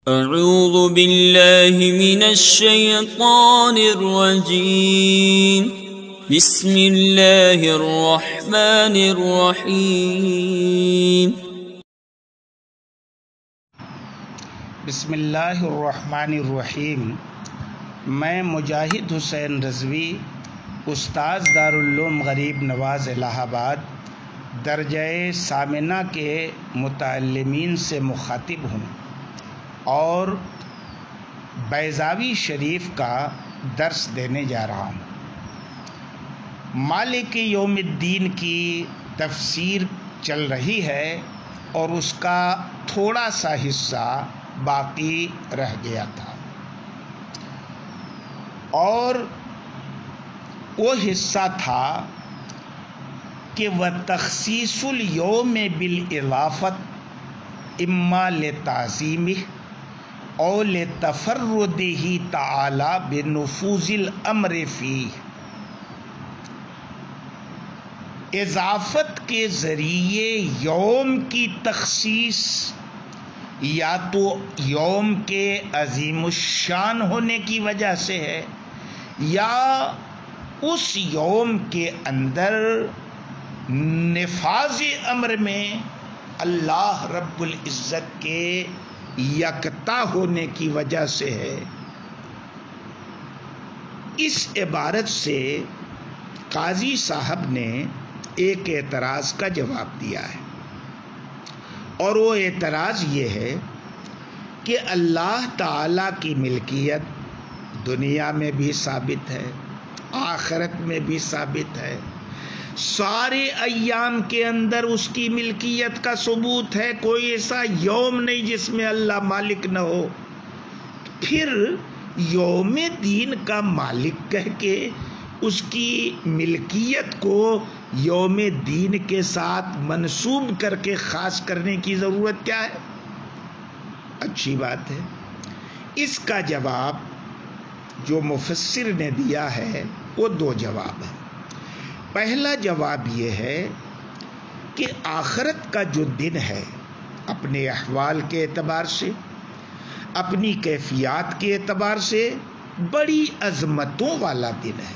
اعوذ باللہ من الشیطان الرجیم بسم اللہ الرحمن الرحیم بسم اللہ الرحمن الرحیم۔ میں مجاہد حسین رضوی، استاذ دارالعلوم غریب نواز الہ آباد، درجہ ثامنہ کے متعلمین سے مخاطب ہوں اور بیضاوی شریف کا درس دینے جا رہا ہوں۔ مالک یوم الدین کی تفسیر چل رہی ہے اور اس کا تھوڑا سا حصہ باقی رہ گیا تھا، اور وہ حصہ تھا کہ وَتَخْصِيصُ الْيَوْمِ بِالْإِضَافَةِ اما لتعظیمہ او لتفردہ تعالی بنفوذ الامر فیہ۔ اضافت کے ذریعے یوم کی تخصیص یا تو یوم کے عظیم الشان ہونے کی وجہ سے ہے، یا اس یوم کے اندر نفاذ امر میں اللہ رب العزت کے یکتا ہونے کی وجہ سے ہے۔ اس عبارت سے قاضی صاحب نے ایک اعتراض کا جواب دیا ہے، اور وہ اعتراض یہ ہے کہ اللہ تعالی کی ملکیت دنیا میں بھی ثابت ہے، آخرت میں بھی ثابت ہے، سارے ایام کے اندر اس کی ملکیت کا ثبوت ہے، کوئی ایسا یوم نہیں جس میں اللہ مالک نہ ہو۔ پھر یوم دین کا مالک کہہ کے اس کی ملکیت کو یوم دین کے ساتھ منسوب کر کے خاص کرنے کی ضرورت کیا ہے؟ اچھی بات ہے۔ اس کا جواب جو مفسر نے دیا ہے وہ دو جواب ہیں۔ پہلا جواب یہ ہے کہ آخرت کا جو دن ہے اپنے احوال کے اعتبار سے، اپنی کیفیات کے اعتبار سے بڑی عظمتوں والا دن ہے،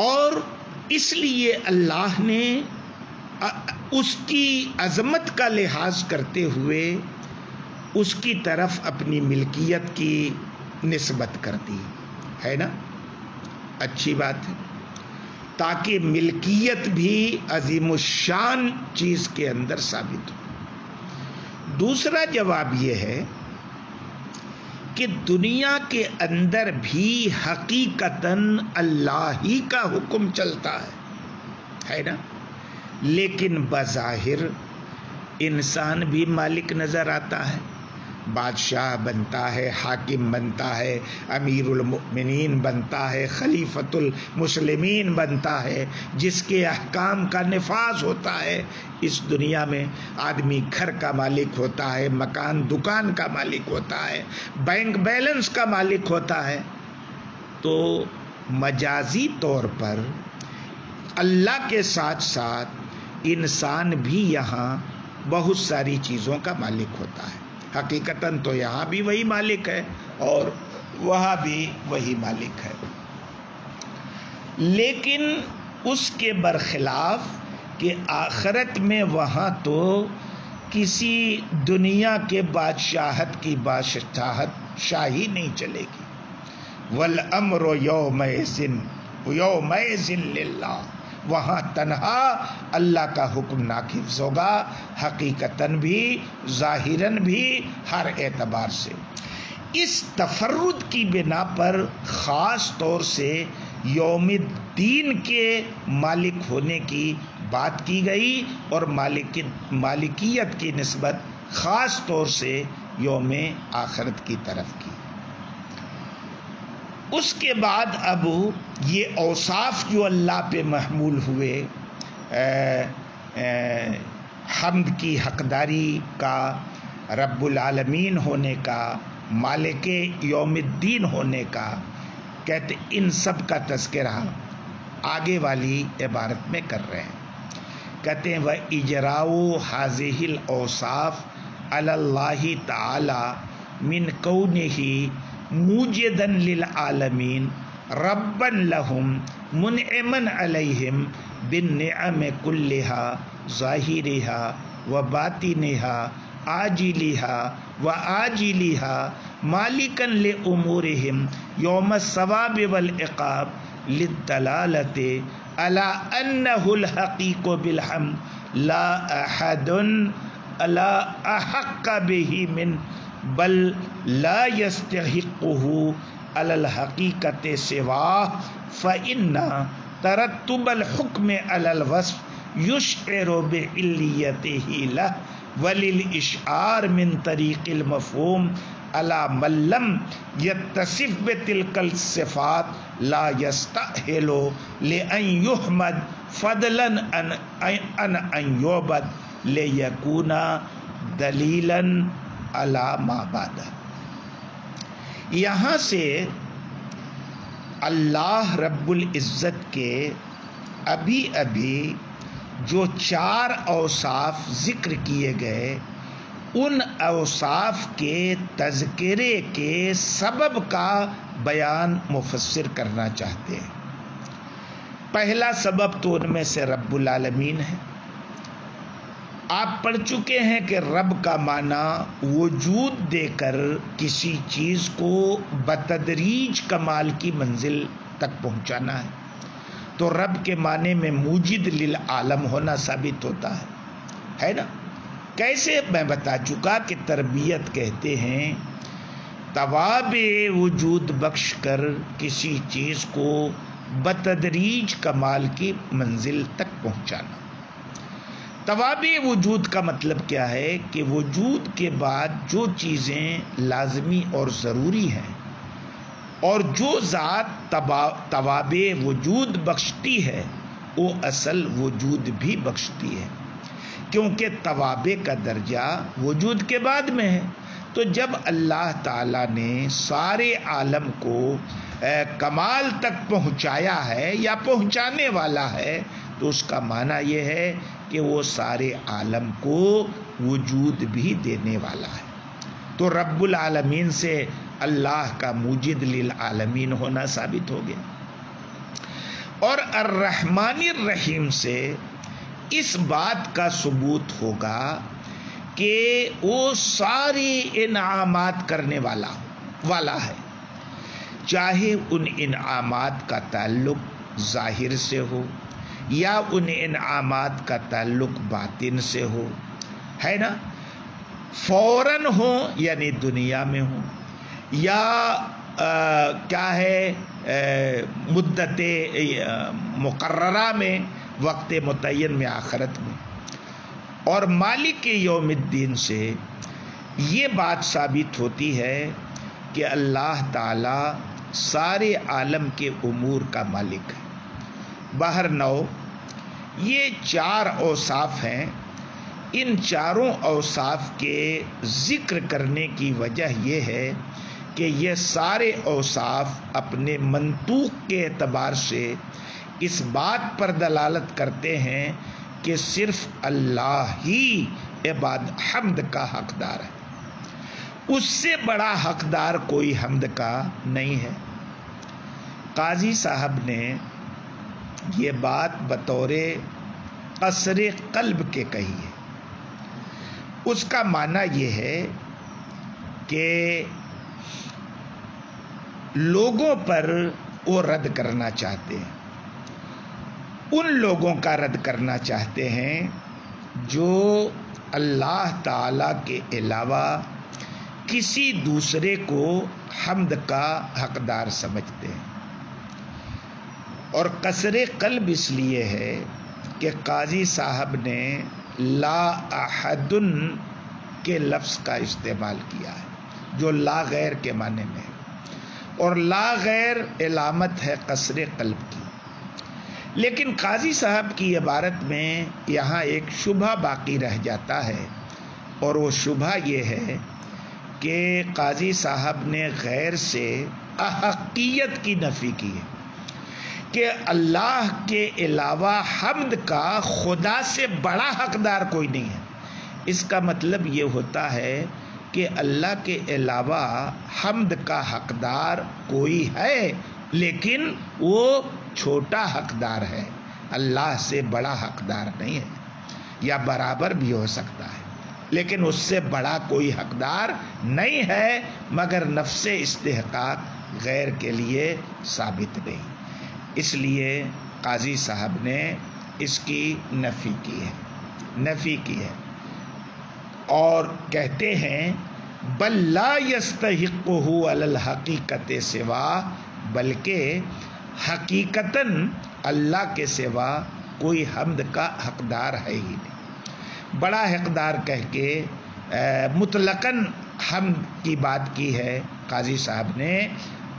اور اس لیے اللہ نے اس کی عظمت کا لحاظ کرتے ہوئے اس کی طرف اپنی ملکیت کی نسبت کر دی ہے نا۔ اچھی بات ہے، تاکہ ملکیت بھی عظیم الشان چیز کے اندر ثابت ہو۔ دوسرا جواب یہ ہے کہ دنیا کے اندر بھی حقیقتاً اللہ ہی کا حکم چلتا ہے نا، لیکن بظاہر انسان بھی مالک نظر آتا ہے، بادشاہ بنتا ہے، حاکم بنتا ہے، امیر المؤمنین بنتا ہے، خلیفۃ المسلمین بنتا ہے، جس کے احکام کا نفاذ ہوتا ہے۔ اس دنیا میں آدمی گھر کا مالک ہوتا ہے، مکان دکان کا مالک ہوتا ہے، بینک بیلنس کا مالک ہوتا ہے۔ تو مجازی طور پر اللہ کے ساتھ ساتھ انسان بھی یہاں بہت ساری چیزوں کا مالک ہوتا ہے۔ حقیقتاً تو یہاں بھی وہی مالک ہے اور وہاں بھی وہی مالک ہے، لیکن اس کے برخلاف کہ آخرت میں وہاں تو کسی دنیا کے بادشاہت کی بادشاہت شاہی نہیں چلے گی۔ والامر یومئذ للہ، وہاں تنہا اللہ کا حکم نافذ ہوگا، حقیقتاً بھی ظاہراً بھی ہر اعتبار سے۔ اس تفرد کی بنا پر خاص طور سے یوم الدین کے مالک ہونے کی بات کی گئی، اور مالکیت کی نسبت خاص طور سے یوم آخرت کی طرف کی۔ اس کے بعد اب یہ اوصاف جو اللہ پہ محمول ہوئے، حمد کی حقداری کا، رب العالمین ہونے کا، مالک یوم الدین ہونے کا، کہتے ان سب کا تذکرہ آگے والی عبارت میں کر رہے ہیں۔ کہتے ہیں وَإِجْرَاءُ هَذِهِ الْأَوْصَافِ علی اللہ تعالی من کونہ موجدا للعالمین ربا لہم منعما علیہم بالنعم کلہا ظاہرہا و باطنہا عاجلہا و آجلہا مالکا لامورہم یوم الثواب والعقاب للدلالۃ علی انہ الحقیق بالحمد لا احد لا احق بہ من بل لا يستحقه على الحقیقت سواہ فإن ترتب الحکم على الوصف يشعر بعلیتہ له وللاشعار من طریق المفہوم على من لم يتصف بتلك الصفات لا يستأهل لأن يحمد فضلا عن أن يعبد ليكون دلیلا علی ما بعد۔ یہاں سے اللہ رب العزت کے ابھی جو 4 اوصاف ذکر کیے گئے، ان اوصاف کے تذکرے کے سبب کا بیان مفسر کرنا چاہتے ہیں۔ پہلا سبب تو ان میں سے رب العالمین ہے۔ آپ پڑھ چکے ہیں کہ رب کا معنی وجود دے کر کسی چیز کو بتدریج کمال کی منزل تک پہنچانا ہے، تو رب کے معنی میں موجد للعالم ہونا ثابت ہوتا ہے نا۔ کیسے؟ میں بتا چکا کہ تربیت کہتے ہیں تواب وجود بخش کر کسی چیز کو بتدریج کمال کی منزل تک پہنچانا۔ تواب وجود کا مطلب کیا ہے کہ وجود کے بعد جو چیزیں لازمی اور ضروری ہیں، اور جو ذات تواب وجود بخشتی ہے وہ اصل وجود بھی بخشتی ہے، کیونکہ تواب کا درجہ وجود کے بعد میں ہے۔ تو جب اللہ تعالیٰ نے سارے عالم کو کمال تک پہنچایا ہے یا پہنچانے والا ہے، تو اس کا معنی یہ ہے کہ وہ سارے عالم کو وجود بھی دینے والا ہے۔ تو رب العالمین سے اللہ کا موجد للعالمین ہونا ثابت ہو گیا، اور الرحمن الرحیم سے اس بات کا ثبوت ہوگا کہ وہ سارے انعامات کرنے والا ہے، چاہے ان انعامات کا تعلق ظاہر سے ہو یا ان انعامات کا تعلق باطن سے ہو، ہے نا، فوراً ہو یعنی دنیا میں ہو، یا کیا ہے مدت مقررہ میں، وقت متعین میں، آخرت میں۔ اور مالک یوم الدین سے یہ بات ثابت ہوتی ہے کہ اللہ تعالی سارے عالم کے امور کا مالک ہے۔ باہر نو یہ 4 اوصاف ہیں۔ ان چاروں اوصاف کے ذکر کرنے کی وجہ یہ ہے کہ یہ سارے اوصاف اپنے منطوق کے اعتبار سے اس بات پر دلالت کرتے ہیں کہ صرف اللہ ہی حمد کا حقدار ہے، اس سے بڑا حقدار کوئی حمد کا نہیں ہے۔ قاضی صاحب نے یہ بات بطور قصر قلب کے کہی ہے۔ اس کا معنی یہ ہے کہ لوگوں پر وہ رد کرنا چاہتے ہیں، ان لوگوں کا رد کرنا چاہتے ہیں جو اللہ تعالی کے علاوہ کسی دوسرے کو حمد کا حقدار سمجھتے ہیں۔ اور قصر قلب اس لیے ہے کہ قاضی صاحب نے لا احد کے لفظ کا استعمال کیا ہے، جو لا غیر کے معنی میں ہے، اور لا غیر علامت ہے قصر قلب کی۔ لیکن قاضی صاحب کی عبارت میں یہاں ایک شبہ باقی رہ جاتا ہے، اور وہ شبہ یہ ہے کہ قاضی صاحب نے غیر سے احقیت کی نفی کی ہے کہ اللہ کے علاوہ حمد کا خدا سے بڑا حقدار کوئی نہیں ہے، اس کا مطلب یہ ہوتا ہے کہ اللہ کے علاوہ حمد کا حقدار کوئی ہے، لیکن وہ چھوٹا حقدار ہے، اللہ سے بڑا حقدار نہیں ہے، یا برابر بھی ہو سکتا ہے لیکن اس سے بڑا کوئی حقدار نہیں ہے، مگر نفس استحقاق غیر کے لیے ثابت نہیں۔ اس لیے قاضی صاحب نے اس کی نفی کی ہے اور کہتے ہیں بل لا یستحقہ علی الحقیقت سوا، بلکہ حقیقتاً اللہ کے سوا کوئی حمد کا حقدار ہے ہی نہیں۔ بڑا حقدار کہہ کے مطلقاً حمد کی بات کی ہے قاضی صاحب نے،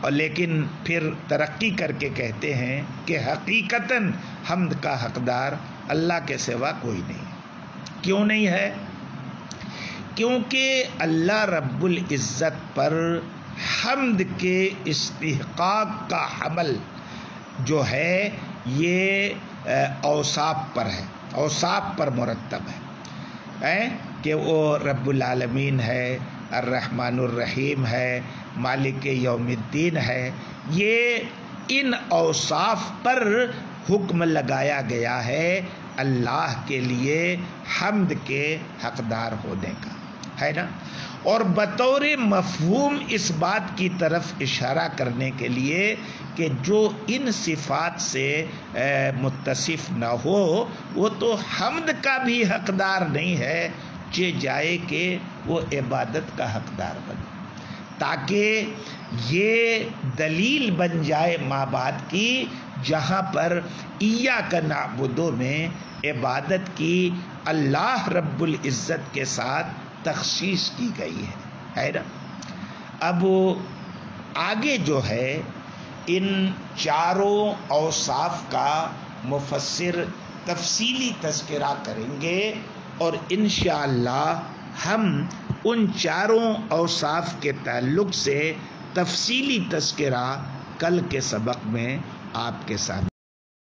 اور لیکن پھر ترقی کر کے کہتے ہیں کہ حقیقتاً حمد کا حقدار اللہ کے سوا کوئی نہیں۔ کیوں نہیں ہے؟ کیونکہ اللہ رب العزت پر حمد کے استحقاق کا حمل جو ہے یہ اوصاف پر ہے، اوصاف پر مرتب ہے کہ وہ رب العالمین ہے، الرحمن الرحیم ہے، مالک یوم الدین ہے۔ یہ ان اوصاف پر حکم لگایا گیا ہے اللہ کے لیے حمد کے حقدار ہونے کا، ہے نا۔ اور بطور مفہوم اس بات کی طرف اشارہ کرنے کے لیے کہ جو ان صفات سے متصف نہ ہو وہ تو حمد کا بھی حقدار نہیں ہے، چہ جائے کہ وہ عبادت کا حقدار بنے، تاکہ یہ دلیل بن جائے ماں بعد کی، جہاں پر ایاک نعبد میں عبادت کی اللہ رب العزت کے ساتھ تخصیص کی گئی ہے نا۔ اب آگے جو ہے ان چاروں اوصاف کا مفسر تفصیلی تذکرہ کریں گے، اور انشاءاللہ ہم ان چاروں اوصاف کے تعلق سے تفصیلی تذکرہ کل کے سبق میں آپ کے ساتھ